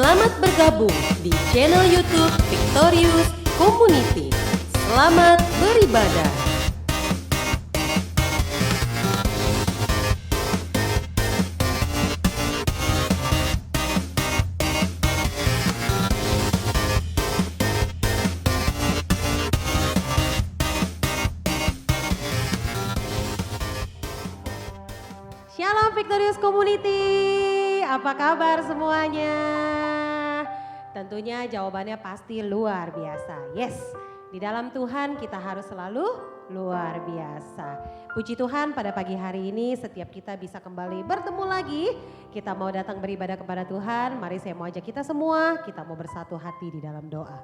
Selamat bergabung di channel YouTube Victorious Community. Selamat beribadah. Shalom Victorious Community, apa kabar semuanya? Tentunya jawabannya pasti luar biasa. Yes, di dalam Tuhan kita harus selalu luar biasa. Puji Tuhan pada pagi hari ini setiap kita bisa kembali bertemu lagi. Kita mau datang beribadah kepada Tuhan, mari saya mau ajak kita semua, kita mau bersatu hati di dalam doa.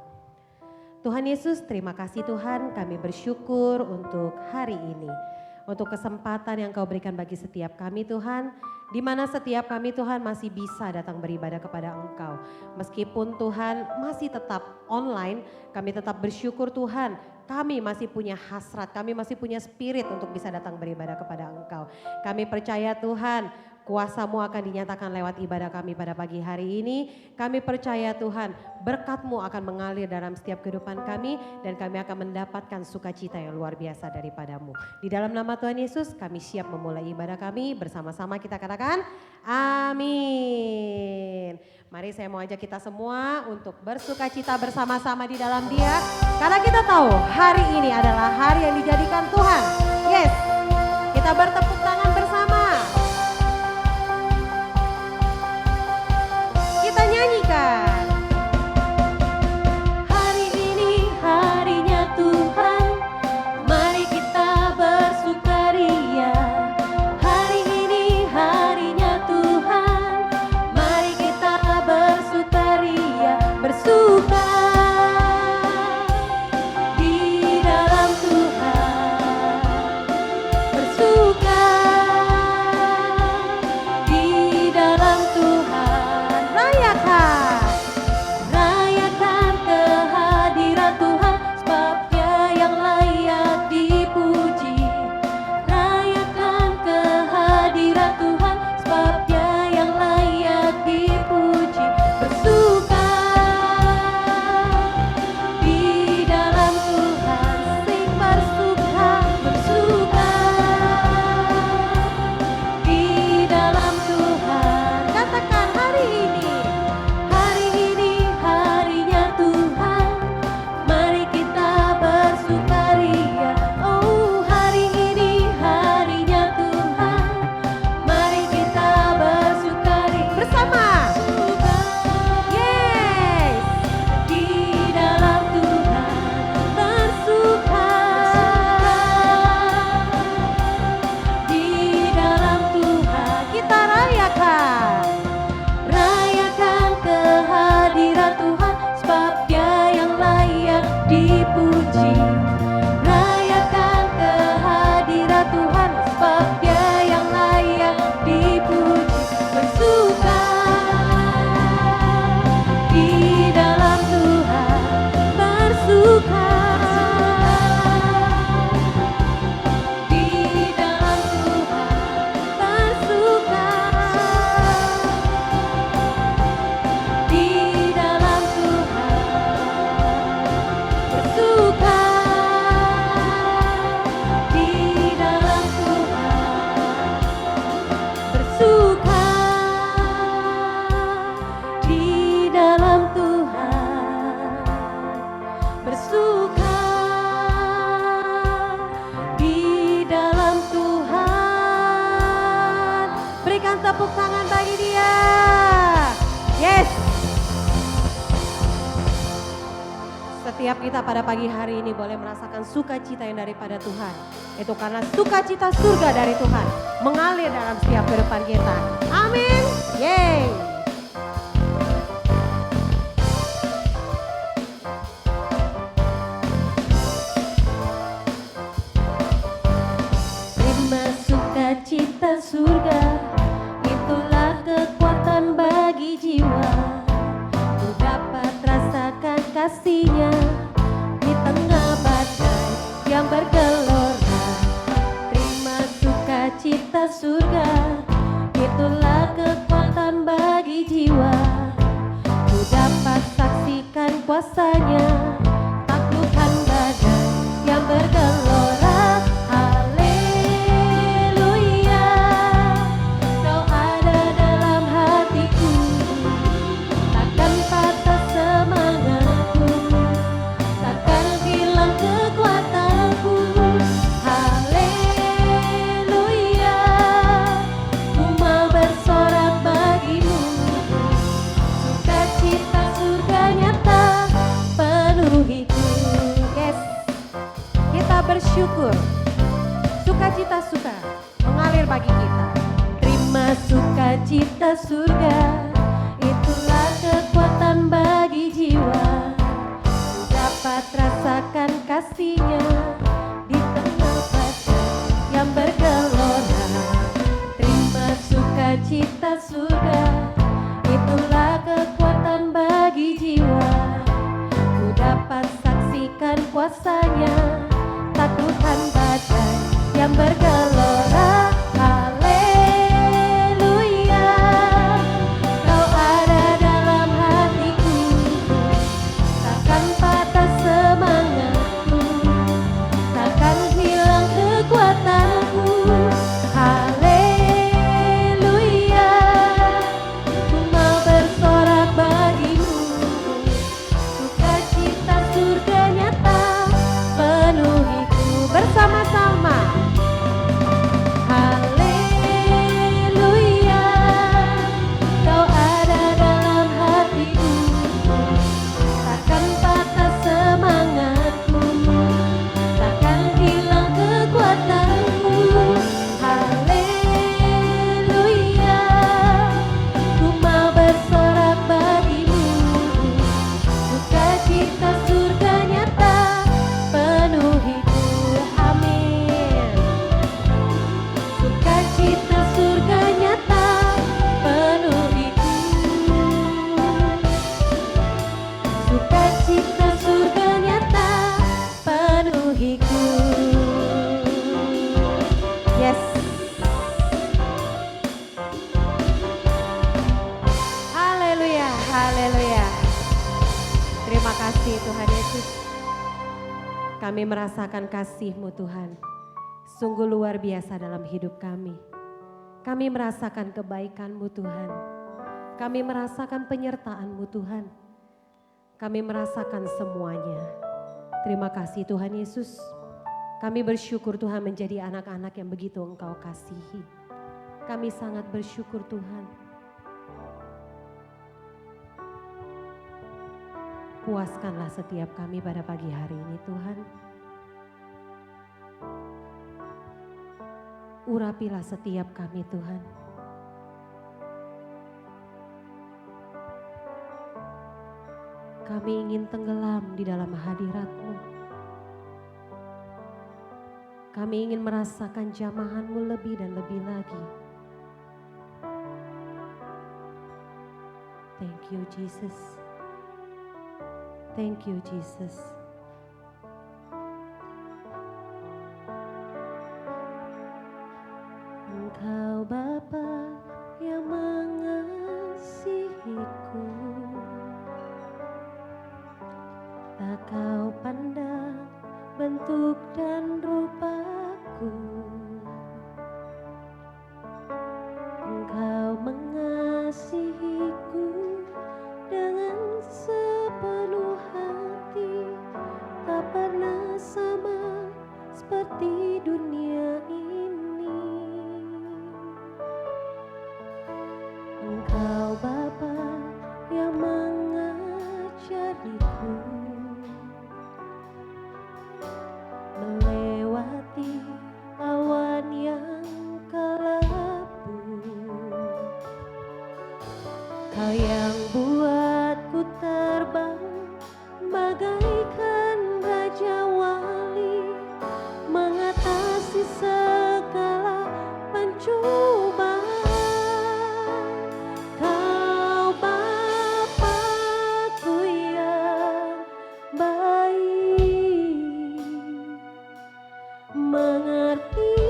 Tuhan Yesus, terima kasih Tuhan, kami bersyukur untuk hari ini. Untuk kesempatan yang Kau berikan bagi setiap kami Tuhan, di mana setiap kami Tuhan masih bisa datang beribadah kepada Engkau. Meskipun Tuhan masih tetap online, kami tetap bersyukur Tuhan, kami masih punya hasrat, kami masih punya spirit untuk bisa datang beribadah kepada Engkau. Kami percaya Tuhan, kuasa-Mu akan dinyatakan lewat ibadah kami pada pagi hari ini. Kami percaya Tuhan, berkat-Mu akan mengalir dalam setiap kehidupan kami dan kami akan mendapatkan sukacita yang luar biasa daripada-Mu. Di dalam nama Tuhan Yesus, kami siap memulai ibadah kami bersama-sama kita katakan amin. Mari saya mau ajak kita semua untuk bersukacita bersama-sama di dalam Dia. Karena kita tahu hari ini adalah hari yang dijadikan Tuhan. Yes, kita bertepuk tangan bersama. Kita nyanyikan. Hari ini harinya Tuhan, mari kita bersukaria. Hari ini harinya Tuhan, mari kita bersukaria. Bersuka di dalam Tuhan, bersuka di dalam Tuhan. Rayakan kehadiran Tuhan, sebab Dia yang layak dipuji. Rayakan kehadiran Tuhan, sebab Dia yang layak dipuji. Bersuka di dalam Tuhan, sing bersuka, bersuka di dalam Tuhan. Katakan hari ini harinya Tuhan, mari kita bersukaria. Oh, hari ini harinya Tuhan, mari kita bersukaria bersama. Yes, di dalam Tuhan bersuka, di dalam Tuhan kita rayakan kehadiran Tuhan, sebab Dia yang layak dipuji. Rayakan kehadiran Tuhan, sebab Dia yang layak dipuji. Bersuka di dalam Tuhan, bersuka di dalam Tuhan, bersuka di dalam Tuhan, bersuka di dalam Tuhan, bersuka di dalam Tuhan, bersuka di dalam Tuhan. Berikan tepuk tangan bagi Dia. Yes. Setiap kita pada pagi hari ini boleh merasakan sukacita yang daripada Tuhan. Itu karena sukacita surga dari Tuhan mengalir dalam setiap kehidupan kita. Amin. Yeay. Terima sukacita surga, itulah kekuatan bagi jiwa. Ku dapat rasakan kasih-Nya di tengah badai yang bergelora. Terima sukacita surga, itulah kekuatan bagi jiwa. Ku kuasanya, taklukkan badai yang bergelora. Haleluya, Kau ada dalam hatiku, takkan patah semangatku, takkan hilang kekuatanku. Haleluya, ku mau bersorak bagimu, sukacita surga nyata penuhiku. Yes, kita bersyukur, sukacita suka mengalir bagi kita. Terima sukacita surga, itulah kekuatan bagi jiwa. Ku dapat rasakan kasih-Nya di tengah badai yang bergelora. Terima sukacita surga, itulah kekuatan bagi jiwa. Ku dapat saksikan kuasa-Nya, taklukkan badai yang bergelora. Haleluya, Kau ada dalam hatiku, takkan patah semangatku, takkan hilang kekuatanku. Haleluya, ku mau bersorak bagimu, sukacita surga nyata penuhiku. Bersama-sama. Haleluya, Kau ada dalam hatiku, takkan patah semangatku, takkan hilang kekuatanku. Haleluya, ku mau bersorak bagimu, sukacita surga nyata penuhiku. Amin. Sukacita surga nyata penuhiku, sukacita surga nyata penuhiku. Yes. Haleluya, haleluya. Terima kasih Tuhan Yesus. Kami merasakan kasih-Mu Tuhan, sungguh luar biasa dalam hidup kami. Kami merasakan kebaikan-Mu Tuhan. Kami merasakan penyertaan-Mu Tuhan. Kami merasakan semuanya. Terima kasih Tuhan Yesus. Kami bersyukur Tuhan menjadi anak-anak yang begitu Engkau kasihi. Kami sangat bersyukur Tuhan. Puaskanlah setiap kami pada pagi hari ini Tuhan. Urapilah setiap kami Tuhan. Kami ingin tenggelam di dalam hadirat-Mu. Kami ingin merasakan jamahan-Mu lebih dan lebih lagi. Thank you Jesus. Thank you Jesus. Engkau Bapa yang mengasihiku, tak Kau pandang bentuk dan rupaku. Engkau mengasihiku dengan sepenuh hati, tak pernah sama seperti dunia ini. Engkau Bapa yang mengajariku melewati awan yang kelabu. Kau yang buatku terbang bagaikan raja wali, mengatasi segala pencobaan. Kau Bapa-Ku yang baik, mengerti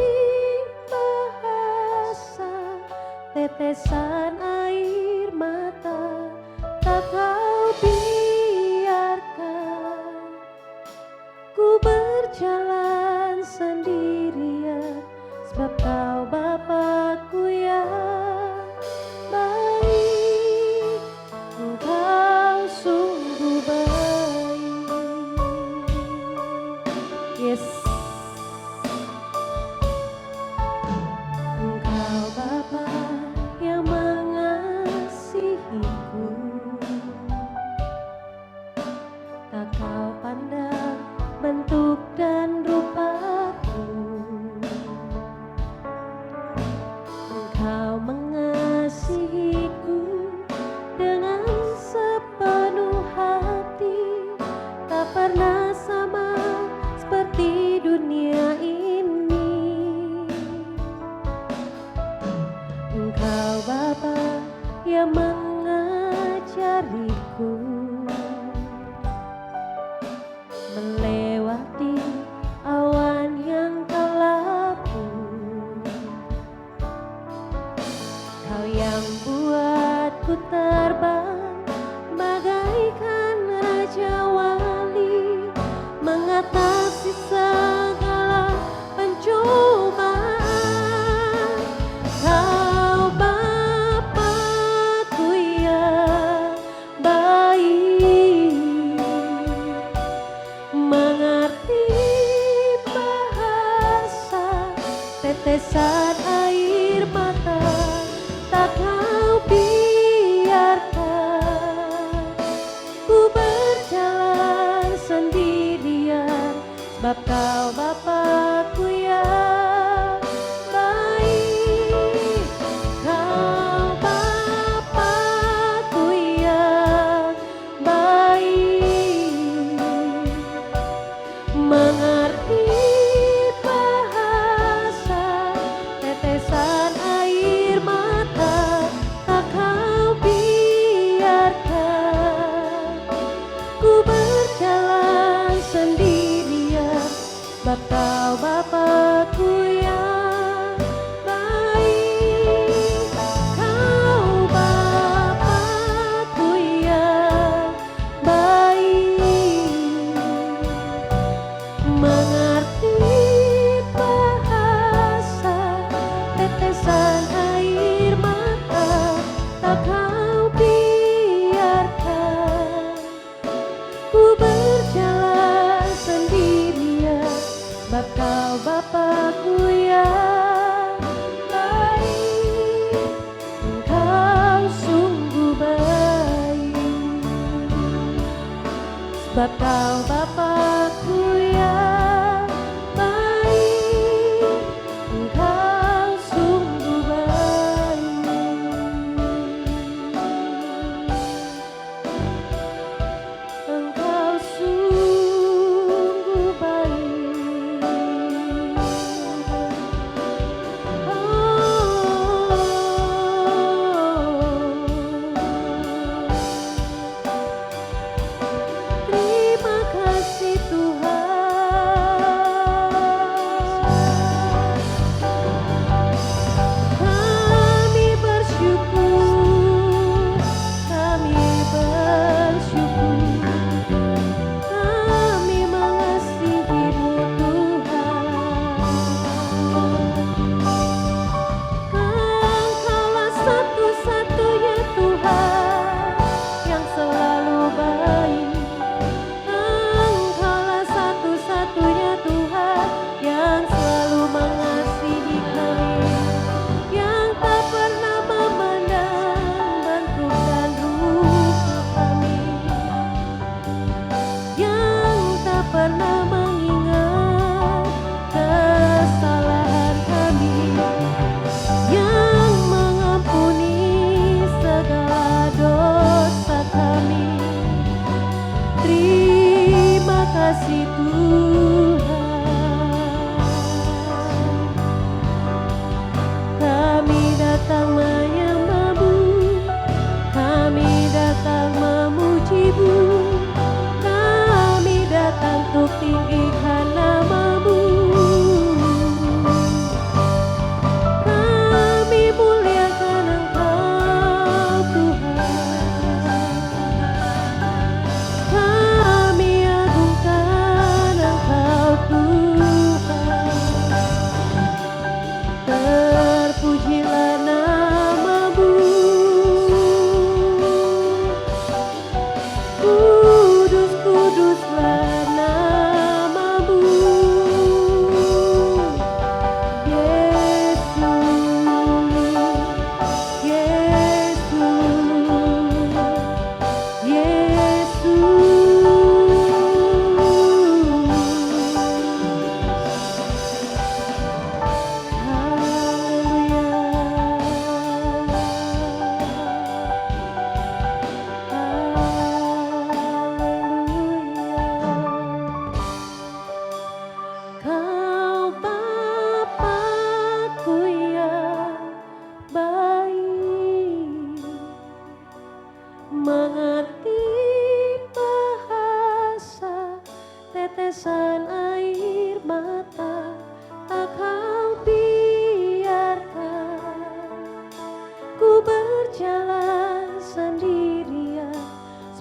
bahasa tetesan air mata, tak Kau biarkan berjalan sendirian, sebab Kau Bapa-Ku yang baik, Engkau sungguh baik. Yes. Engkau Bapa yang mengasihiku, tak Kau pandang bentuk dan rupaku. Engkau mengasihiku dengan sepenuh hati, tak pernah sama seperti dunia ini. Engkau Bapa yang mengajariku melewati awan yang kelabu. Kau yang buatku terbang bagaikan raja wali, mengatasi segala pencobaan. Kau Bapa-Ku yang baik, mengerti bahasa tetesan air mata, tak Kau biarkan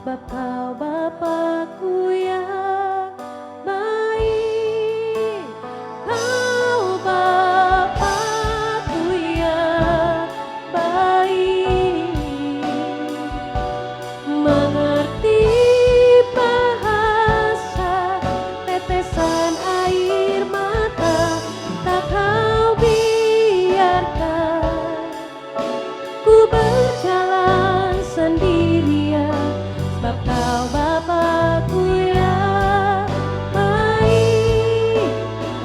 sebab Kau Bapa-Ku yang baik. Kau Bapa-Ku yang baik, mengerti bahasa tetesan air mata, tak Kau biarkan ku berjalan sendirian, sebab Kau Bapa-Ku yang baik,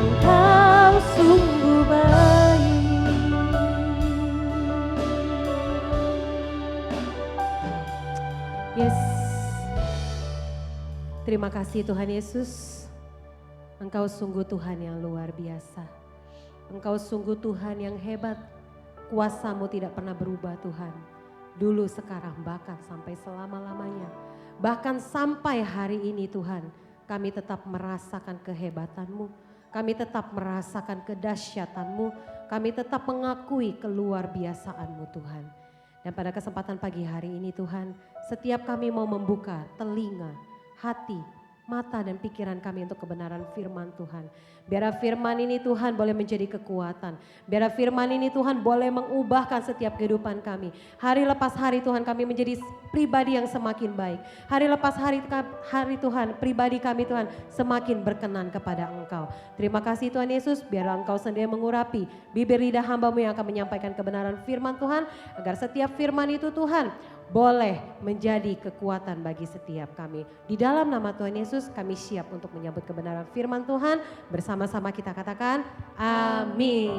Engkau sungguh baik. Yes. Terima kasih Tuhan Yesus. Engkau sungguh Tuhan yang luar biasa. Engkau sungguh Tuhan yang hebat. Kuasa-Mu tidak pernah berubah Tuhan. Dulu, sekarang, bahkan sampai selama-lamanya. Bahkan sampai hari ini Tuhan, kami tetap merasakan kehebatan-Mu. Kami tetap merasakan kedahsyatan-Mu. Kami tetap mengakui keluar biasaan-Mu Tuhan. Dan pada kesempatan pagi hari ini Tuhan, setiap kami mau membuka telinga, hati, mata dan pikiran kami untuk kebenaran firman Tuhan. Biar firman ini Tuhan boleh menjadi kekuatan. Biar firman ini Tuhan boleh mengubahkan setiap kehidupan kami. Hari lepas hari Tuhan kami menjadi pribadi yang semakin baik. Hari lepas hari Tuhan pribadi kami Tuhan semakin berkenan kepada Engkau. Terima kasih Tuhan Yesus, biarlah Engkau sendiri mengurapi bibir lidah hamba-Mu yang akan menyampaikan kebenaran firman Tuhan. Agar setiap firman itu Tuhan boleh menjadi kekuatan bagi setiap kami. Di dalam nama Tuhan Yesus kami siap untuk menyambut kebenaran firman Tuhan. Bersama-sama kita katakan amin.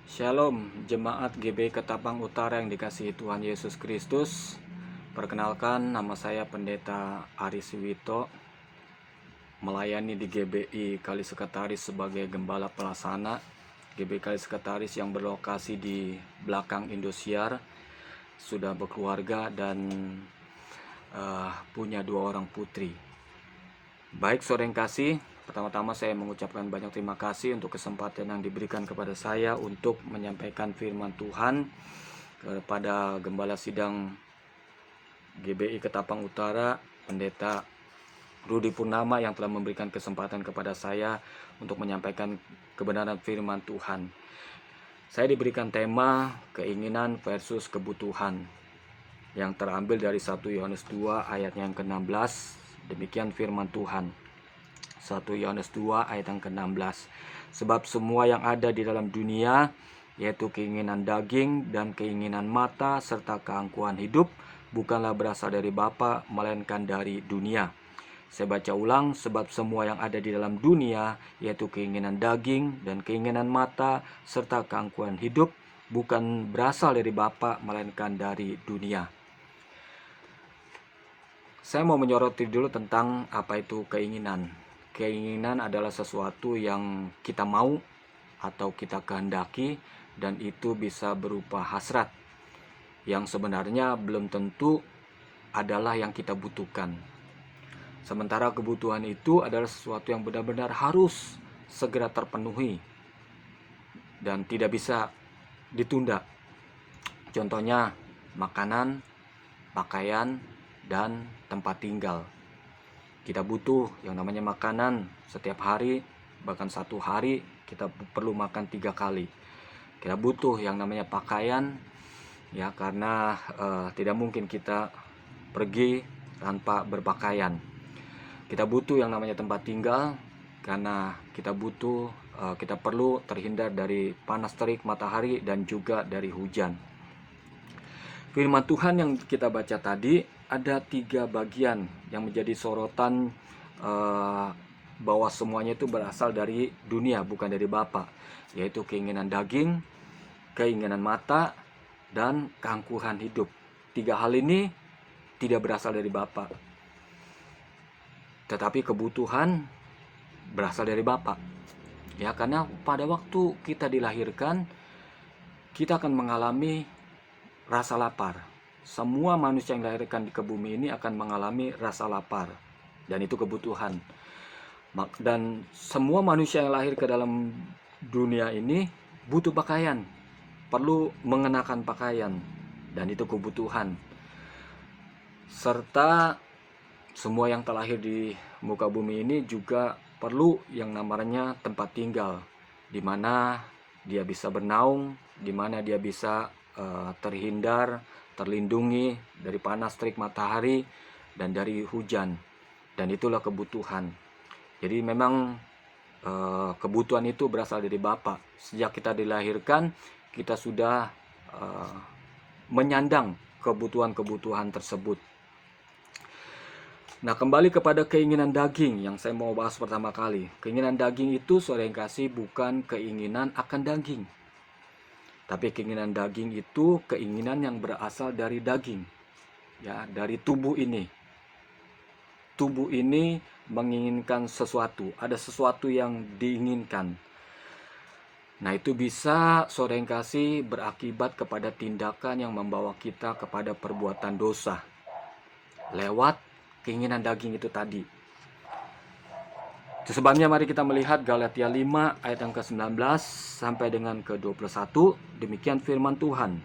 Shalom Jemaat GBI Ketapang Utara yang dikasihi Tuhan Yesus Kristus. Perkenalkan, nama saya Pendeta Aris Wito, melayani di GBI Kali Sekretaris sebagai Gembala Pelaksana. GBI Kali Sekretaris yang berlokasi di belakang Indosiar, sudah berkeluarga dan punya 2 orang putri. Baik saudara yang kasih, pertama-tama saya mengucapkan banyak terima kasih untuk kesempatan yang diberikan kepada saya untuk menyampaikan firman Tuhan kepada Gembala Sidang GBI Ketapang Utara, Pendeta Rudi Purnama yang telah memberikan kesempatan kepada saya untuk menyampaikan kebenaran firman Tuhan. Saya diberikan tema keinginan versus kebutuhan yang terambil dari 1 Yohanes 2 ayat yang ke-16. Demikian firman Tuhan. 1 Yohanes 2 ayat yang ke-16. Sebab semua yang ada di dalam dunia, yaitu keinginan daging dan keinginan mata serta keangkuhan hidup, bukanlah berasal dari Bapa melainkan dari dunia. Saya baca ulang, sebab semua yang ada di dalam dunia, yaitu keinginan daging dan keinginan mata, serta keangkuhan hidup, bukan berasal dari Bapa, melainkan dari dunia. Saya mau menyoroti dulu tentang apa itu keinginan. Keinginan adalah sesuatu yang kita mau atau kita kehendaki, dan itu bisa berupa hasrat, yang sebenarnya belum tentu adalah yang kita butuhkan. Sementara kebutuhan itu adalah sesuatu yang benar-benar harus segera terpenuhi dan tidak bisa ditunda. Contohnya makanan, pakaian, dan tempat tinggal. Kita butuh yang namanya makanan setiap hari, bahkan 1 hari kita perlu makan 3 kali. Kita butuh yang namanya pakaian, ya, karena tidak mungkin kita pergi tanpa berpakaian. Kita butuh yang namanya tempat tinggal, karena kita perlu terhindar dari panas terik matahari dan juga dari hujan. Firman Tuhan yang kita baca tadi ada 3 bagian yang menjadi sorotan, bahwa semuanya itu berasal dari dunia, bukan dari Bapa, yaitu keinginan daging, keinginan mata, dan keangkuhan hidup. 3 hal ini tidak berasal dari Bapa, tetapi kebutuhan berasal dari Bapa. Ya, karena pada waktu kita dilahirkan, kita akan mengalami rasa lapar. Semua manusia yang dilahirkan ke bumi ini akan mengalami rasa lapar, dan itu kebutuhan. Dan semua manusia yang lahir ke dalam dunia ini butuh pakaian, perlu mengenakan pakaian. dan itu kebutuhan. Serta semua yang terlahir di muka bumi ini juga perlu yang namanya tempat tinggal, di mana dia bisa bernaung, di mana dia bisa terhindar, terlindungi dari panas terik matahari dan dari hujan. Dan itulah kebutuhan. Jadi memang kebutuhan itu berasal dari Bapa. Sejak kita dilahirkan, kita sudah menyandang kebutuhan-kebutuhan tersebut. Nah, kembali kepada keinginan daging yang saya mau bahas pertama kali. Keinginan daging itu, saudara yang kasih, bukan keinginan akan daging. Tapi keinginan daging itu keinginan yang berasal dari daging. Ya, dari tubuh ini. Tubuh ini menginginkan sesuatu. Ada sesuatu yang diinginkan. Nah, itu bisa, saudara yang kasih, berakibat kepada tindakan yang membawa kita kepada perbuatan dosa. Lewat keinginan daging itu tadi. Itu sebabnya mari kita melihat Galatia 5 ayat yang ke-19 sampai dengan ke-21. Demikian firman Tuhan.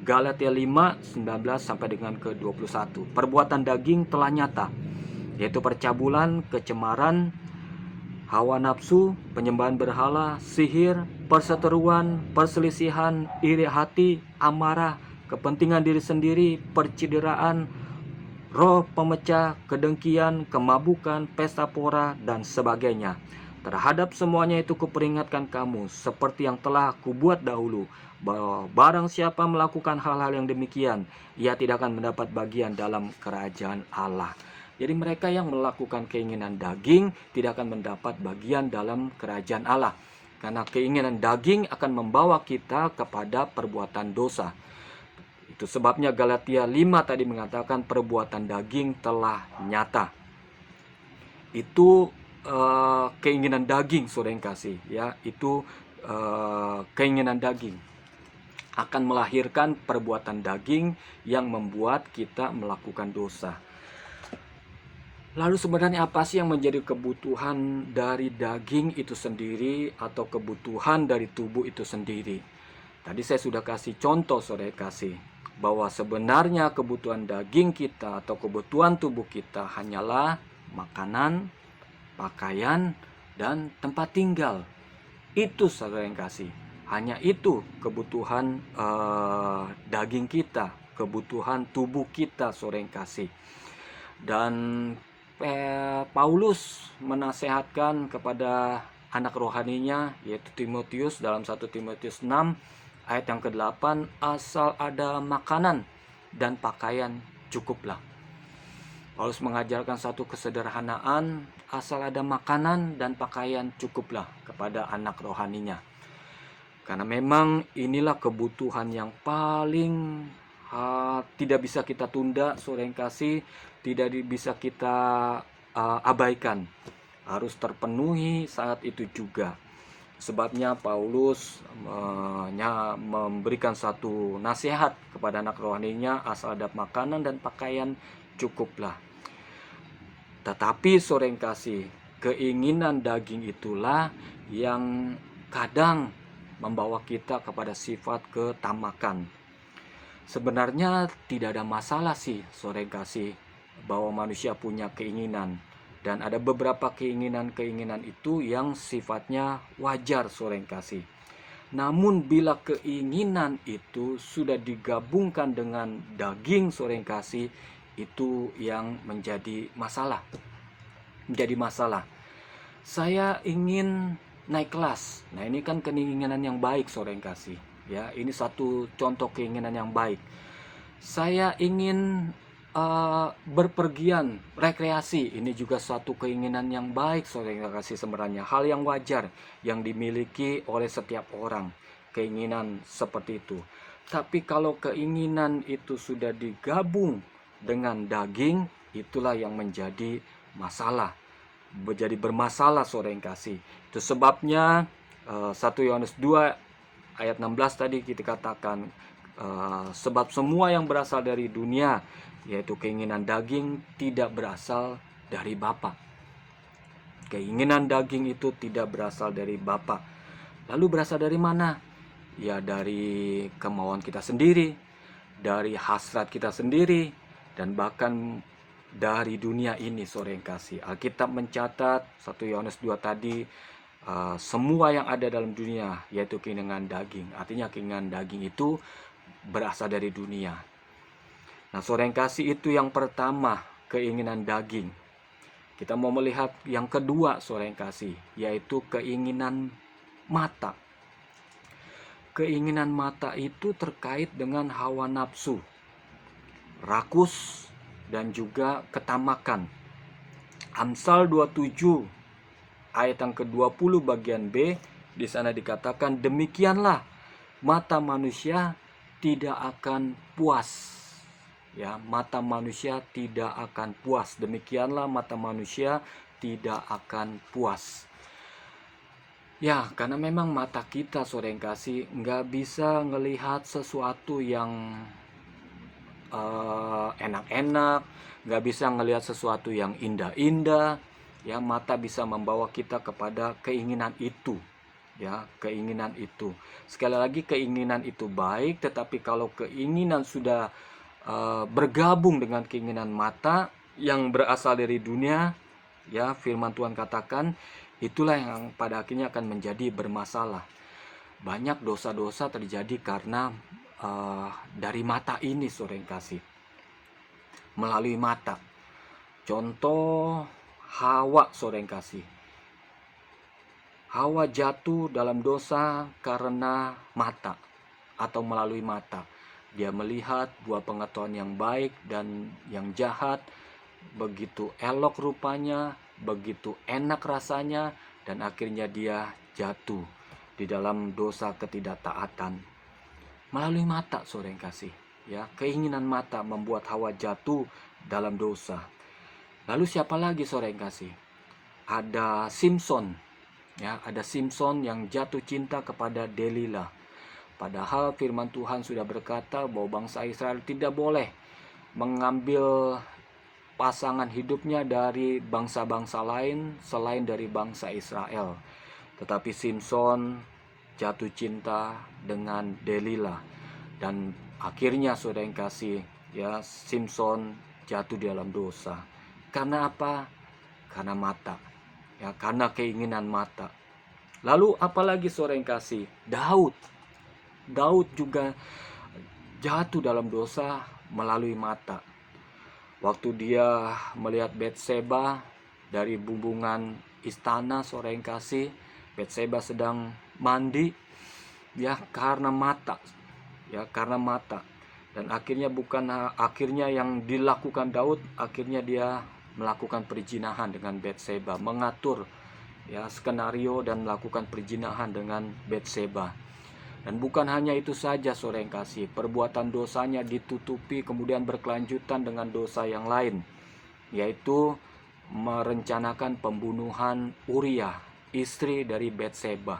Galatia 5, 19 sampai dengan ke-21. Perbuatan daging telah nyata, yaitu percabulan, kecemaran, hawa nafsu, penyembahan berhala, sihir, perseteruan, perselisihan, iri hati, amarah, kepentingan diri sendiri, percideraan, roh pemecah, kedengkian, kemabukan, pesta pora, dan sebagainya. Terhadap semuanya itu kuperingatkan kamu, seperti yang telah kubuat dahulu, bahwa barang siapa melakukan hal-hal yang demikian, ia tidak akan mendapat bagian dalam kerajaan Allah. Jadi mereka yang melakukan keinginan daging tidak akan mendapat bagian dalam kerajaan Allah. Karena keinginan daging akan membawa kita kepada perbuatan dosa. Itu sebabnya Galatia 5 tadi mengatakan perbuatan daging telah nyata. Itu keinginan daging, saudara yang kasih, ya. Itu keinginan daging akan melahirkan perbuatan daging yang membuat kita melakukan dosa. Lalu sebenarnya apa sih yang menjadi kebutuhan dari daging itu sendiri atau kebutuhan dari tubuh itu sendiri? Tadi saya sudah kasih contoh, saudara kasih, bahwa sebenarnya kebutuhan daging kita atau kebutuhan tubuh kita hanyalah makanan, pakaian, dan tempat tinggal. Itu, saudara yang kasih, hanya itu kebutuhan daging kita, kebutuhan tubuh kita, saudara yang kasih. Dan Paulus menasehatkan kepada anak rohaninya, yaitu Timotius, dalam 1 Timotius 6 ayat yang ke-8, asal ada makanan dan pakaian cukuplah. Paulus mengajarkan satu kesederhanaan, asal ada makanan dan pakaian cukuplah kepada anak rohaninya. Karena memang inilah kebutuhan yang paling tidak bisa kita tunda, saudara yang kasih, tidak bisa kita abaikan. Harus terpenuhi saat itu juga. Sebabnya Paulus memberikan satu nasihat kepada anak rohaninya, asal ada makanan dan pakaian cukuplah. Tetapi saudara yang kasih, keinginan daging itulah yang kadang membawa kita kepada sifat ketamakan. Sebenarnya tidak ada masalah sih, saudara yang kasih, bahwa manusia punya keinginan. Dan ada beberapa keinginan-keinginan itu yang sifatnya wajar, saudara yang kasih. Namun bila keinginan itu sudah digabungkan dengan daging, saudara yang kasih, itu yang menjadi masalah. Saya ingin naik kelas. Nah, ini kan keinginan yang baik, saudara yang kasih. Ya, ini satu contoh keinginan yang baik. Saya ingin berpergian, rekreasi, ini juga suatu keinginan yang baik, saudara yang kasih, sebenarnya hal yang wajar yang dimiliki oleh setiap orang, keinginan seperti itu. Tapi kalau keinginan itu sudah digabung dengan daging, itulah yang menjadi masalah, menjadi bermasalah, saudara yang kasih. Itu sebabnya 1 Yohanes 2 ayat 16 tadi kita katakan, sebab semua yang berasal dari dunia, yaitu keinginan daging, tidak berasal dari Bapa. Keinginan daging itu tidak berasal dari Bapa. Lalu berasal dari mana? Ya dari kemauan kita sendiri, dari hasrat kita sendiri, dan bahkan dari dunia ini, saudara yang kasih. Alkitab mencatat 1 Yohanes 2 tadi, semua yang ada dalam dunia yaitu keinginan daging. Artinya keinginan daging itu berasal dari dunia. Nah, saudara yang kasih, itu yang pertama, keinginan daging. Kita mau melihat yang kedua, saudara yang kasih, yaitu keinginan mata. Keinginan mata itu terkait dengan hawa nafsu, rakus, dan juga ketamakan. Amsal 27 ayat yang ke-20 bagian B, di sana dikatakan, demikianlah mata manusia tidak akan puas. Ya, mata manusia tidak akan puas. Demikianlah mata manusia tidak akan puas. Ya, karena memang mata kita, saudara yang kasih, nggak bisa ngelihat sesuatu yang enak-enak, nggak bisa ngelihat sesuatu yang indah-indah. Ya, mata bisa membawa kita kepada keinginan itu. Ya, keinginan itu. Sekali lagi, keinginan itu baik, tetapi kalau keinginan sudah bergabung dengan keinginan mata yang berasal dari dunia, ya, firman Tuhan katakan, itulah yang pada akhirnya akan menjadi bermasalah. Banyak dosa-dosa terjadi karena dari mata ini, saudara yang kasih, melalui mata. Contoh Hawa, saudara yang kasih. Hawa jatuh dalam dosa karena mata atau melalui mata. Dia melihat buah pengetahuan yang baik dan yang jahat, begitu elok rupanya, begitu enak rasanya, dan akhirnya dia jatuh di dalam dosa ketidaktaatan melalui mata, saudara yang kasih. Ya, keinginan mata membuat Hawa jatuh dalam dosa. Lalu siapa lagi, saudara yang kasih? Ada Simson. Ya, ada Simson yang jatuh cinta kepada Delilah. Padahal firman Tuhan sudah berkata bahwa bangsa Israel tidak boleh mengambil pasangan hidupnya dari bangsa-bangsa lain selain dari bangsa Israel. Tetapi Simson jatuh cinta dengan Delilah, dan akhirnya, saudara yang kasih, ya, Simson jatuh di dalam dosa. Karena apa? Karena mata. Ya, karena keinginan mata. Lalu apalagi, saudara yang kasih? Daud juga jatuh dalam dosa melalui mata. Waktu dia melihat Batseba dari bumbungan istana, saudara yang kasih, Batseba sedang mandi, ya, karena mata. Ya, karena mata. Dan akhirnya yang dilakukan Daud, akhirnya dia melakukan perzinahan dengan Batseba, mengatur, ya, skenario dan melakukan perzinahan dengan Batseba. Dan bukan hanya itu saja, saudara yang kasih, perbuatan dosanya ditutupi kemudian berkelanjutan dengan dosa yang lain, yaitu merencanakan pembunuhan Uriah, istri dari Batseba.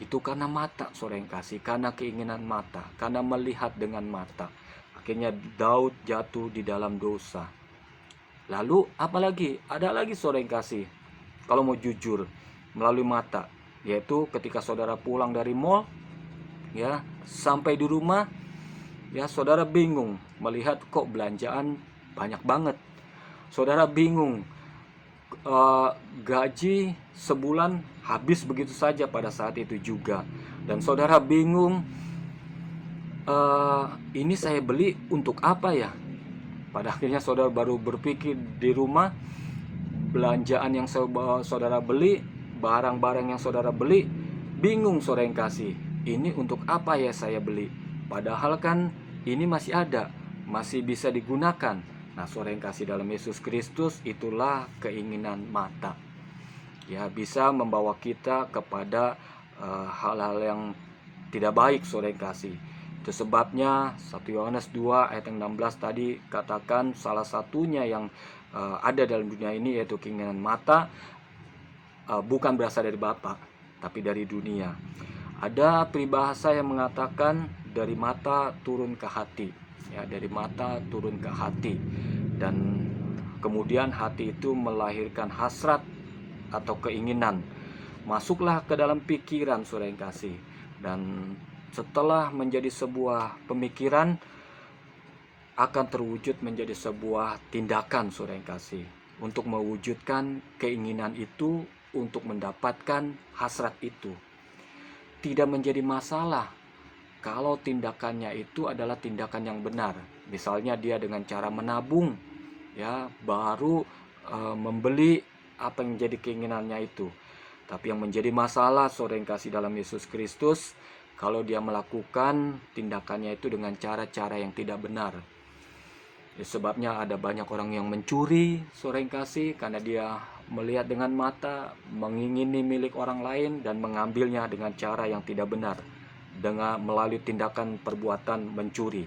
Itu karena mata, saudara yang kasih, karena keinginan mata, karena melihat dengan mata. Akhirnya Daud jatuh di dalam dosa. Lalu apalagi? Ada lagi, saudara yang kasih, kalau mau jujur, melalui mata, yaitu ketika saudara pulang dari mall, ya, sampai di rumah, ya, saudara bingung melihat kok belanjaan banyak banget. Saudara bingung, gaji sebulan habis begitu saja pada saat itu juga. Dan saudara bingung, ini saya beli untuk apa ya? Pada akhirnya saudara baru berpikir di rumah, belanjaan yang saudara beli, barang-barang yang saudara beli, bingung, saudara yang kasih, ini untuk apa ya saya beli? Padahal kan ini masih ada, masih bisa digunakan. Nah, saudara yang kasih dalam Yesus Kristus, itulah keinginan mata. Ya, bisa membawa kita kepada hal-hal yang tidak baik, saudara yang kasih. Itu sebabnya 1 Yohanes 2 ayat 16 tadi katakan salah satunya yang ada dalam dunia ini, yaitu keinginan mata, bukan berasal dari Bapa, tapi dari dunia. Ada peribahasa yang mengatakan dari mata turun ke hati, ya, dari mata turun ke hati, dan kemudian hati itu melahirkan hasrat atau keinginan, masuklah ke dalam pikiran, saudara yang kasih, dan setelah menjadi sebuah pemikiran, akan terwujud menjadi sebuah tindakan, saudara yang kasih, untuk mewujudkan keinginan itu, untuk mendapatkan hasrat itu. Tidak menjadi masalah kalau tindakannya itu adalah tindakan yang benar. Misalnya dia dengan cara menabung, ya, baru membeli apa yang menjadi keinginannya itu. Tapi yang menjadi masalah, saudara yang kasih dalam Yesus Kristus, kalau dia melakukan tindakannya itu dengan cara-cara yang tidak benar. Ya, sebabnya ada banyak orang yang mencuri, saudara yang kasih, karena dia melihat dengan mata, mengingini milik orang lain dan mengambilnya dengan cara yang tidak benar, dengan melalui tindakan perbuatan mencuri.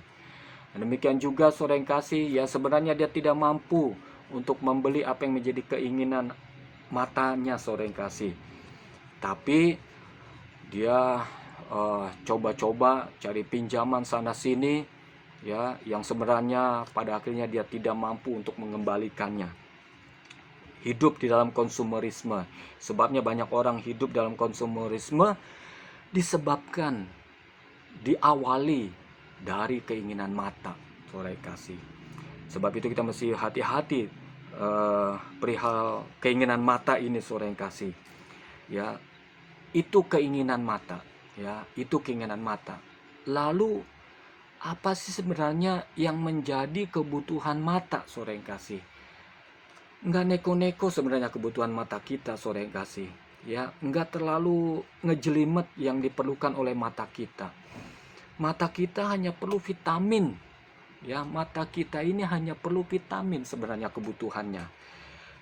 Dan demikian juga saudara yang kasih, ya sebenarnya dia tidak mampu untuk membeli apa yang menjadi keinginan matanya, saudara yang kasih. Tapi dia coba-coba cari pinjaman sana sini, ya, yang sebenarnya pada akhirnya dia tidak mampu untuk mengembalikannya. Hidup di dalam konsumerisme. Sebabnya banyak orang hidup dalam konsumerisme disebabkan diawali dari keinginan mata, saudara kasih. Sebab itu kita mesti hati-hati perihal keinginan mata ini, saudara kasih. Ya, itu keinginan mata, ya, itu keinginan mata. Lalu apa sih sebenarnya yang menjadi kebutuhan mata, saudara yang kasih? Enggak neko-neko sebenarnya kebutuhan mata kita, saudara yang kasih. Ya, enggak terlalu ngejelimet yang diperlukan oleh mata kita. Mata kita hanya perlu vitamin. Ya, mata kita ini hanya perlu vitamin sebenarnya kebutuhannya.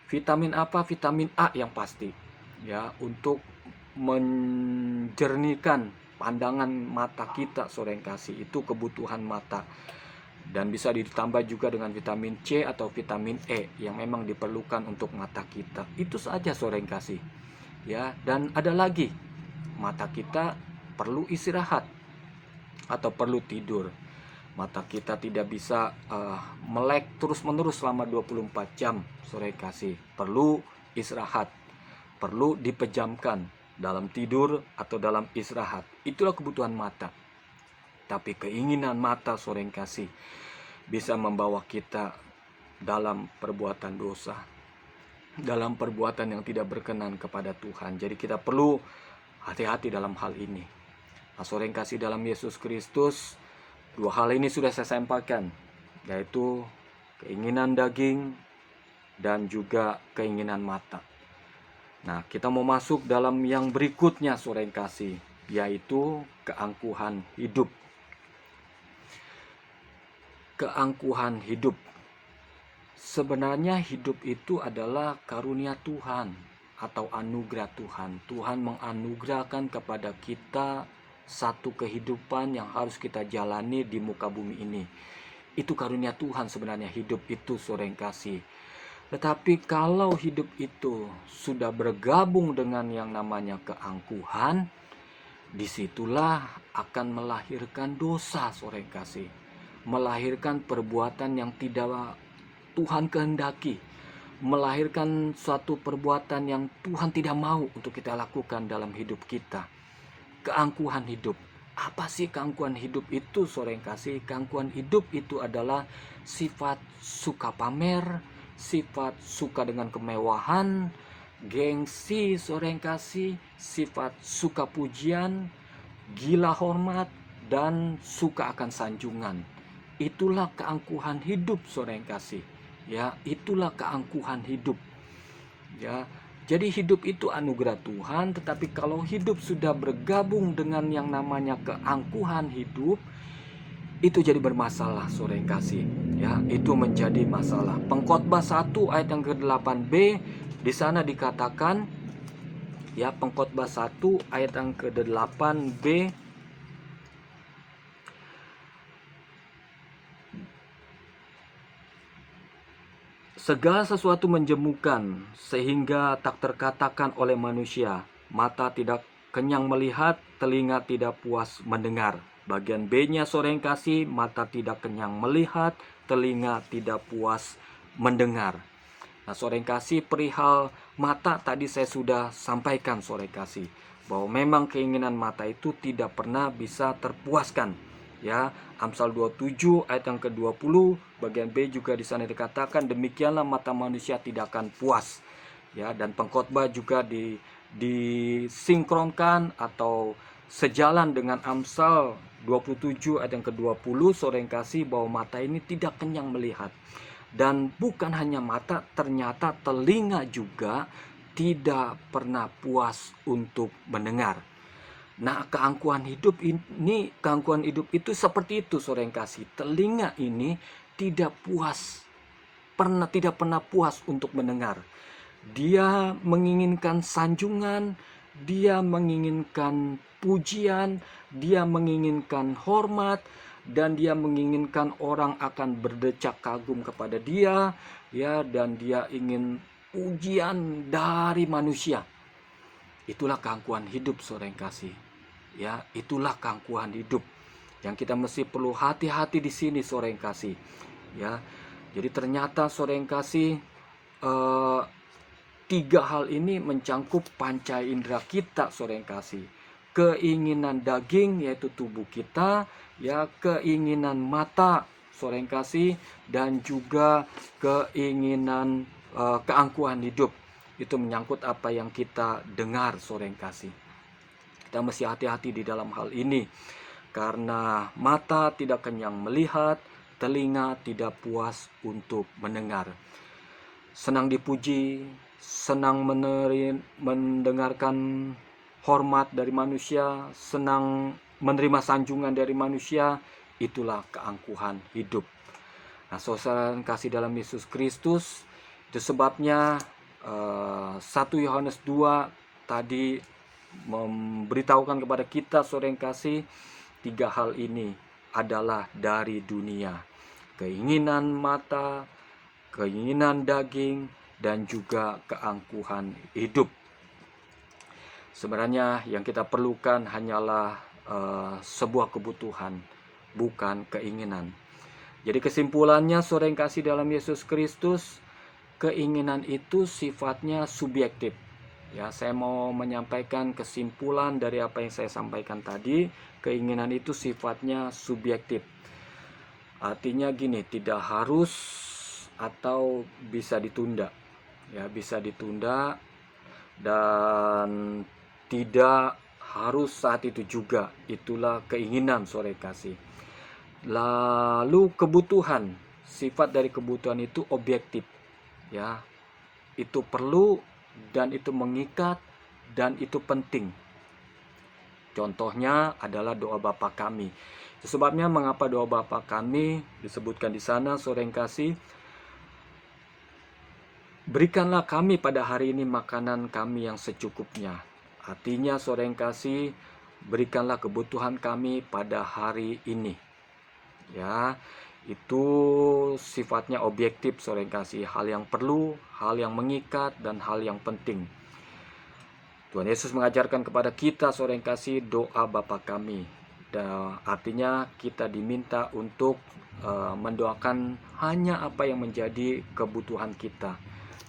Vitamin apa? Vitamin A yang pasti. Ya, untuk menjernihkan pandangan mata kita, saudara yang kasih, itu kebutuhan mata. Dan bisa ditambah juga dengan vitamin C atau vitamin E yang memang diperlukan untuk mata kita. Itu saja, saudara yang kasih. Ya, dan ada lagi, mata kita perlu istirahat atau perlu tidur. Mata kita tidak bisa melek terus-menerus selama 24 jam, saudara yang kasih. Perlu istirahat, perlu dipejamkan dalam tidur atau dalam istirahat. Itulah kebutuhan mata. Tapi keinginan mata, saudara yang kasih, bisa membawa kita dalam perbuatan dosa, dalam perbuatan yang tidak berkenan kepada Tuhan. Jadi kita perlu hati-hati dalam hal ini. Nah, saudara yang kasih dalam Yesus Kristus, dua hal ini sudah saya sampaikan, yaitu keinginan daging dan juga keinginan mata. Nah, kita mau masuk dalam yang berikutnya, saudara yang kasih, yaitu keangkuhan hidup. Keangkuhan hidup. Sebenarnya hidup itu adalah karunia Tuhan atau anugerah Tuhan. Tuhan menganugerahkan kepada kita satu kehidupan yang harus kita jalani di muka bumi ini. Itu karunia Tuhan sebenarnya, hidup itu, saudara yang kasih. Tetapi kalau hidup itu sudah bergabung dengan yang namanya keangkuhan, disitulah akan melahirkan dosa, saudara yang kasih. Melahirkan perbuatan yang tidak Tuhan kehendaki. Melahirkan suatu perbuatan yang Tuhan tidak mau untuk kita lakukan dalam hidup kita. Keangkuhan hidup. Apa sih keangkuhan hidup itu, saudara yang kasih? Keangkuhan hidup itu adalah sifat suka pamer, sifat suka dengan kemewahan, gengsi, saudara yang kasih, sifat suka pujian, gila hormat, dan suka akan sanjungan. Itulah keangkuhan hidup, saudara yang kasih. Ya, itulah keangkuhan hidup. Ya, jadi hidup itu anugerah Tuhan, tetapi kalau hidup sudah bergabung dengan yang namanya keangkuhan hidup, itu jadi bermasalah, saudara yang kasih. Ya, itu menjadi masalah. Pengkhotbah 1 ayat yang ke-8b, di sana dikatakan, ya, Pengkhotbah 1 ayat yang ke-8b, segala sesuatu menjemukan sehingga tak terkatakan oleh manusia. Mata tidak kenyang melihat, telinga tidak puas mendengar. Bagian B-nya, saudara yang kasih, mata tidak kenyang melihat, telinga tidak puas mendengar. Nah, saudara yang kasih, perihal mata tadi saya sudah sampaikan, saudara yang kasih, bahwa memang keinginan mata itu tidak pernah bisa terpuaskan. Ya, Amsal 27 ayat yang ke-20 bagian B juga di sana dikatakan demikianlah mata manusia tidak akan puas. Ya, dan pengkhotbah juga disinkronkan atau sejalan dengan Amsal 27 ayat yang ke-20 saudara yang kasih, bahwa mata ini tidak kenyang melihat. Dan bukan hanya mata, ternyata telinga juga tidak pernah puas untuk mendengar. Nah, keangkuhan hidup itu seperti itu saudara yang kasih. Telinga ini tidak pernah puas untuk mendengar. Dia menginginkan sanjungan, dia menginginkan pujian, dia menginginkan hormat, dan dia menginginkan orang akan berdecak kagum kepada dia, ya, dan dia ingin pujian dari manusia. Itulah keangkuhan hidup saudara yang kasih. Ya, itulah keangkuhan hidup yang kita mesti perlu hati-hati di sini saudara yang kasih. Ya, jadi ternyata saudara yang kasih, tiga hal ini mencangkup panca indera kita saudara yang kasih. Keinginan daging yaitu tubuh kita, ya, keinginan mata saudara yang kasih, dan juga keinginan keangkuhan hidup. Itu menyangkut apa yang kita dengar saudara yang kasih. Kita mesti hati-hati di dalam hal ini, karena mata tidak kenyang melihat, telinga tidak puas untuk mendengar. Senang dipuji, senang mendengarkan hormat dari manusia, senang menerima sanjungan dari manusia, itulah keangkuhan hidup. Nah, saudara kasih dalam Yesus Kristus, itu sebabnya 1 Yohanes 2 tadi memberitahukan kepada kita saudara yang kasih, tiga hal ini adalah dari dunia. Keinginan mata, keinginan daging, dan juga keangkuhan hidup. Sebenarnya yang kita perlukan hanyalah sebuah kebutuhan, bukan keinginan. Jadi kesimpulannya saudara yang kasih dalam Yesus Kristus, keinginan itu sifatnya subjektif. Ya, saya mau menyampaikan kesimpulan dari apa yang saya sampaikan tadi. Keinginan itu sifatnya subjektif. Artinya gini, tidak harus atau bisa ditunda. Ya, bisa ditunda dan tidak harus saat itu juga. Itulah keinginan saudara kasih. Lalu kebutuhan, sifat dari kebutuhan itu objektif. Ya, itu perlu dan itu mengikat dan itu penting. Contohnya adalah doa Bapa kami. Sebabnya mengapa doa Bapa kami disebutkan di sana saudara yang kasih, berikanlah kami pada hari ini makanan kami yang secukupnya. Artinya saudara yang kasih, berikanlah kebutuhan kami pada hari ini. Ya, itu sifatnya objektif saudara yang kasih, hal yang perlu, hal yang mengikat, dan hal yang penting. Tuhan Yesus mengajarkan kepada kita saudara yang kasih doa Bapa kami. Artinya kita diminta untuk mendoakan hanya apa yang menjadi kebutuhan kita.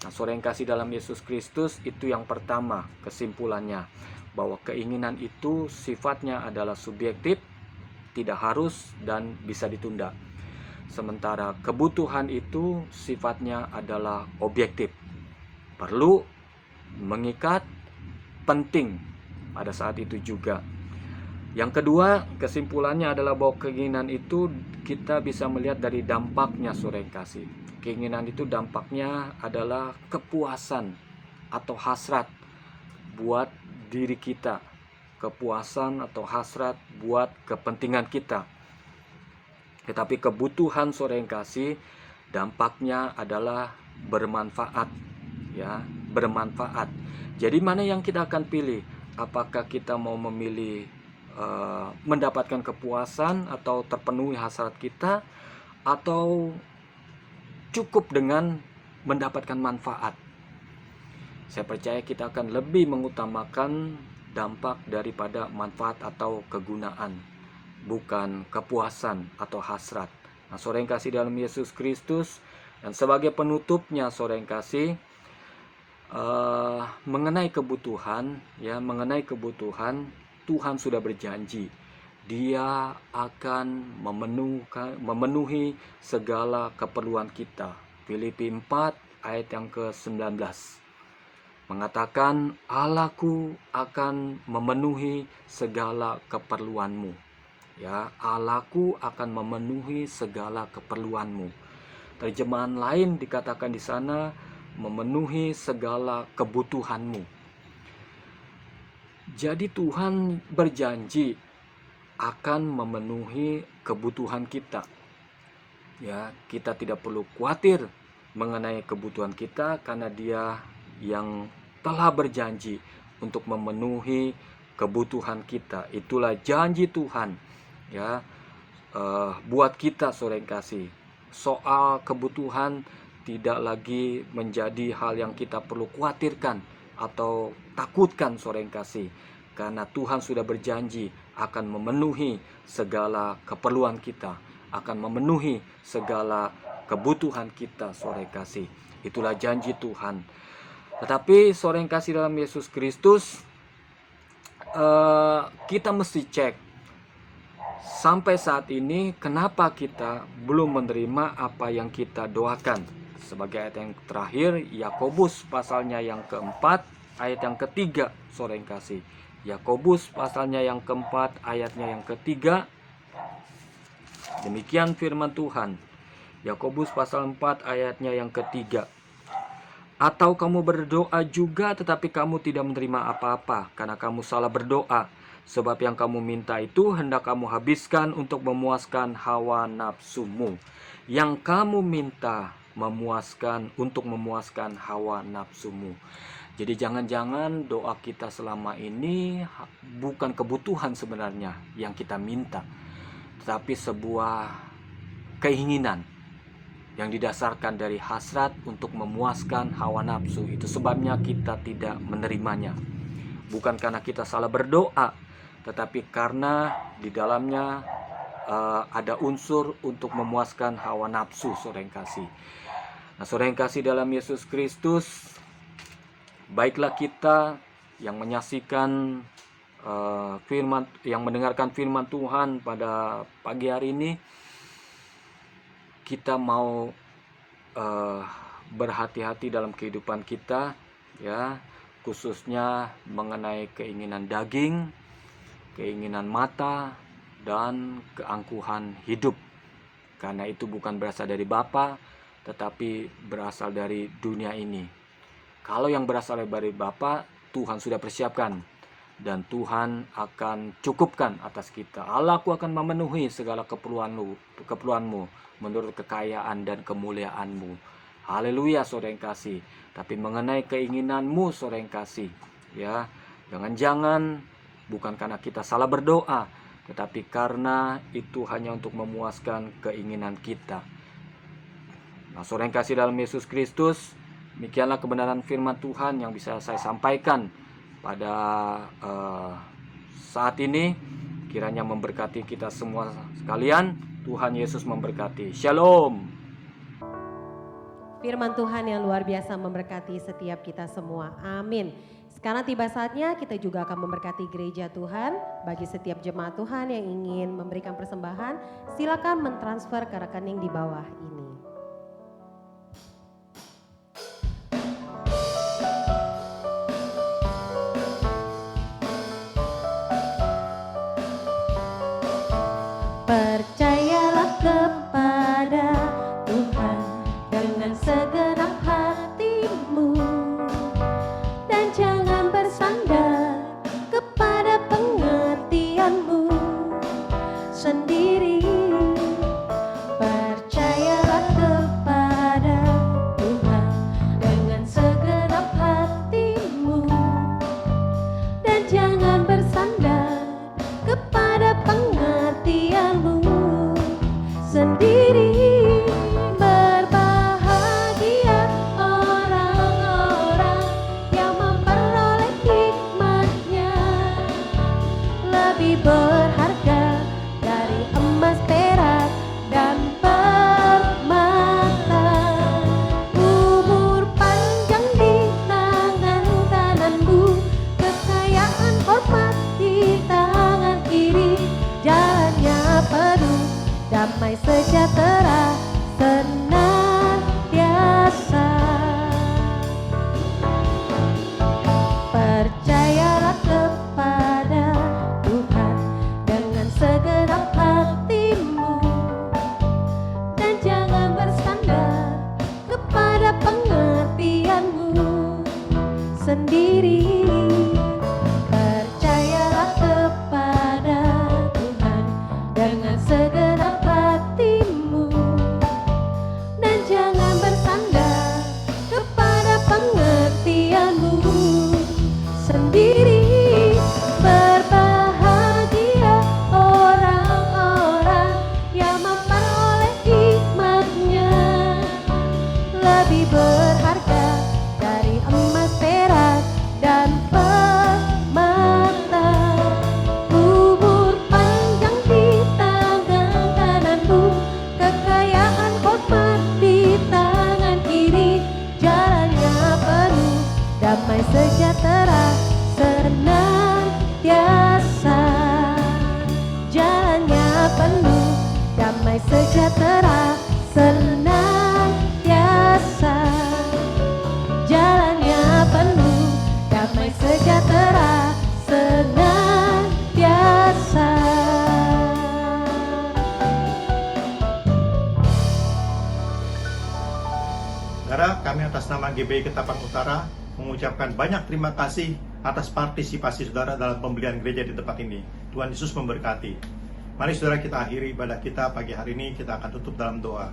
Nah, saudara yang kasih dalam Yesus Kristus, itu yang pertama kesimpulannya, bahwa keinginan itu sifatnya adalah subjektif, tidak harus dan bisa ditunda. Sementara kebutuhan itu sifatnya adalah objektif, perlu, mengikat, penting pada saat itu juga. Yang kedua, kesimpulannya adalah bahwa keinginan itu kita bisa melihat dari dampaknya saudara yang kasih. Keinginan itu dampaknya adalah kepuasan atau hasrat buat diri kita, kepuasan atau hasrat buat kepentingan kita. Tetapi kebutuhan saudara yang kasih, dampaknya adalah bermanfaat, ya, bermanfaat. Jadi mana yang kita akan pilih? Apakah kita mau memilih mendapatkan kepuasan atau terpenuhi hasrat kita, atau cukup dengan mendapatkan manfaat? Saya percaya kita akan lebih mengutamakan dampak daripada manfaat atau kegunaan, bukan kepuasan atau hasrat. Nah, saudara yang kasih dalam Yesus Kristus, dan sebagai penutupnya saudara yang kasih, mengenai kebutuhan, ya, mengenai kebutuhan, Tuhan sudah berjanji Dia akan memenuhi segala keperluan kita. Filipi 4 ayat yang ke-19 mengatakan, Allahku akan memenuhi segala keperluanmu. Ya, Allahku akan memenuhi segala keperluanmu. Terjemahan lain dikatakan di sana, memenuhi segala kebutuhanmu. Jadi Tuhan berjanji akan memenuhi kebutuhan kita. Ya, kita tidak perlu khawatir mengenai kebutuhan kita karena Dia yang telah berjanji untuk memenuhi kebutuhan kita. Itulah janji Tuhan, ya, buat kita, saudara yang kasih. Soal kebutuhan tidak lagi menjadi hal yang kita perlu khawatirkan atau takutkan, saudara yang kasih, karena Tuhan sudah berjanji akan memenuhi segala keperluan kita, akan memenuhi segala kebutuhan kita, saudara yang kasih. Itulah janji Tuhan. Tetapi saudara yang kasih dalam Yesus Kristus, kita mesti cek sampai saat ini kenapa kita belum menerima apa yang kita doakan. Sebagai ayat yang terakhir, Yakobus pasalnya yang keempat, ayat yang ketiga, saudara yang kasih. Yakobus pasalnya yang keempat, ayatnya yang ketiga. Demikian firman Tuhan. Yakobus pasal 4 ayatnya yang ketiga. Atau kamu berdoa juga tetapi kamu tidak menerima apa-apa karena kamu salah berdoa. Sebab yang kamu minta itu hendak kamu habiskan untuk memuaskan hawa nafsumu. Yang kamu minta untuk memuaskan hawa nafsumu. Jadi jangan-jangan doa kita selama ini bukan kebutuhan sebenarnya yang kita minta, tetapi sebuah keinginan yang didasarkan dari hasrat untuk memuaskan hawa nafsu. Itu sebabnya kita tidak menerimanya. Bukan karena kita salah berdoa, tetapi karena di dalamnya ada unsur untuk memuaskan hawa nafsu, saudara yang kasih. Nah, saudara yang kasih dalam Yesus Kristus, baiklah kita yang menyaksikan yang mendengarkan firman Tuhan pada pagi hari ini, kita mau berhati-hati dalam kehidupan kita, ya, khususnya mengenai keinginan daging, keinginan mata, dan keangkuhan hidup. Karena itu bukan berasal dari Bapa, tetapi berasal dari dunia ini. Kalau yang berasal dari Bapa, Tuhan sudah persiapkan, dan Tuhan akan cukupkan atas kita. Allahku akan memenuhi segala keperluanmu menurut kekayaan dan kemuliaanmu. Haleluya, saudara yang kasih. Tapi mengenai keinginanmu, saudara yang kasih, ya, jangan-jangan bukan karena kita salah berdoa, tetapi karena itu hanya untuk memuaskan keinginan kita. Nah, saudara yang kasih dalam Yesus Kristus, demikianlah kebenaran firman Tuhan yang bisa saya sampaikan pada saat ini. Kiranya memberkati kita semua sekalian. Tuhan Yesus memberkati. Shalom. Firman Tuhan yang luar biasa memberkati setiap kita semua. Amin. Sekarang tiba saatnya kita juga akan memberkati gereja Tuhan. Bagi setiap jemaat Tuhan yang ingin memberikan persembahan, silakan mentransfer ke rekening di bawah ini. Percayalah kepada Tuhan dengan segenap hatimu, dan jangan bersandar kepada pengertianmu sendiri. Percayalah kepada Tuhan dengan segenap hatimu, dan jangan bersandar kepada pengertianmu. damai sejahtera senantiasa. Percayalah kepada Tuhan dengan segenap hatimu, dan jangan bersandar kepada pengertianmu sendiri. Percayalah kepada Tuhan dengan segenap hatimu, dan jangan bersandar kepada pengertianmu sendiri. Berbahagia orang-orang yang memperoleh hikmatnya, lebih berharga dari emas, perak, dan permata. Umur panjang di tangan kananmu, kekayaan hormat di tangan kiri. Jalannya penuh damai sejahtera senantiasa. Jalannya penuh damai sejahtera senantiasa. Jalannya penuh damai sejahtera senantiasa. Saudara, kami atas nama GBI Ketapang Utara mengucapkan banyak terima kasih atas partisipasi saudara dalam pembelian gereja di tempat ini. Tuhan Yesus memberkati. Mari saudara, kita akhiri ibadah kita pagi hari ini. Kita akan tutup dalam doa.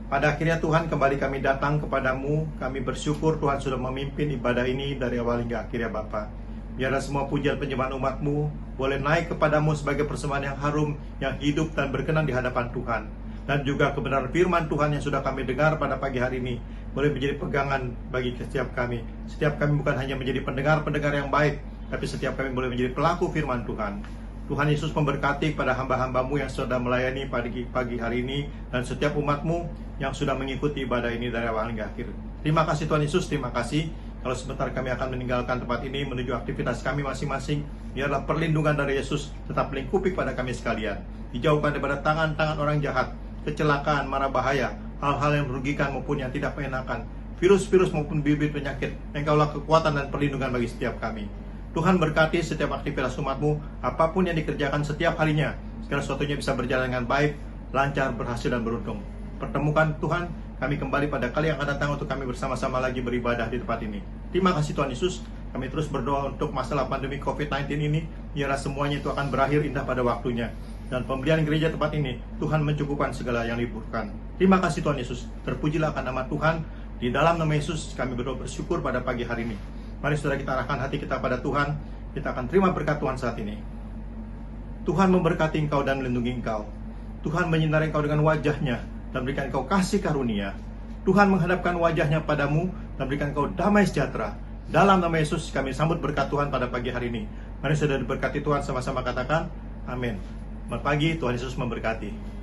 Pada akhirnya Tuhan, kembali kami datang kepadamu. Kami bersyukur Tuhan sudah memimpin ibadah ini dari awal hingga akhirnya Bapa. Biarlah semua pujian penyembahan umatmu boleh naik kepadamu sebagai persembahan yang harum, yang hidup dan berkenan di hadapan Tuhan. Dan juga kebenaran firman Tuhan yang sudah kami dengar pada pagi hari ini boleh menjadi pegangan bagi setiap kami. Setiap kami bukan hanya menjadi pendengar-pendengar yang baik, tapi setiap kami boleh menjadi pelaku firman Tuhan. Tuhan Yesus memberkati pada hamba-hambamu yang sudah melayani pagi hari ini, dan setiap umatmu yang sudah mengikuti ibadah ini dari awal hingga akhir. Terima kasih Tuhan Yesus, terima kasih. Kalau sebentar kami akan meninggalkan tempat ini menuju aktivitas kami masing-masing, biarlah perlindungan dari Yesus tetap melingkupi pada kami sekalian. Dijauhkan daripada tangan-tangan orang jahat, kecelakaan, mara bahaya, hal-hal yang merugikan maupun yang tidak mengenakan, virus-virus maupun bibit penyakit. Engkaulah kekuatan dan perlindungan bagi setiap kami. Tuhan berkati setiap aktivitas umatmu, apapun yang dikerjakan setiap harinya, segala sesuatunya bisa berjalan dengan baik, lancar, berhasil, dan beruntung. Pertemukan Tuhan kami kembali pada kali yang akan datang untuk kami bersama-sama lagi beribadah di tempat ini. Terima kasih Tuhan Yesus. Kami terus berdoa untuk masalah pandemi COVID-19 ini, biarlah semuanya itu akan berakhir indah pada waktunya. Dan pembelian gereja tempat ini, Tuhan mencukupkan segala yang dibutuhkan. Terima kasih Tuhan Yesus. Terpujilah akan nama Tuhan. Di dalam nama Yesus kami berdoa bersyukur pada pagi hari ini. Mari saudara, kita arahkan hati kita pada Tuhan. Kita akan terima berkat Tuhan saat ini. Tuhan memberkati engkau dan melindungi engkau. Tuhan menyinari engkau dengan wajahnya dan berikan engkau kasih karunia. Tuhan menghadapkan wajahnya padamu dan berikan engkau damai sejahtera. Dalam nama Yesus kami sambut berkat Tuhan pada pagi hari ini. Mari saudara, diberkati Tuhan, sama-sama katakan amin. Selamat pagi, Tuhan Yesus memberkati.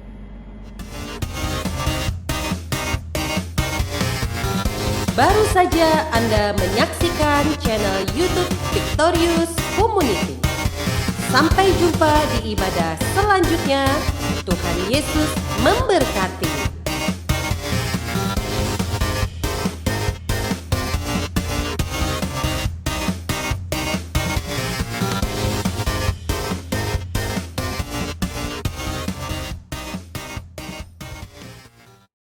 Baru saja Anda menyaksikan channel YouTube Victorious Community. Sampai jumpa di ibadah selanjutnya. Tuhan Yesus memberkati.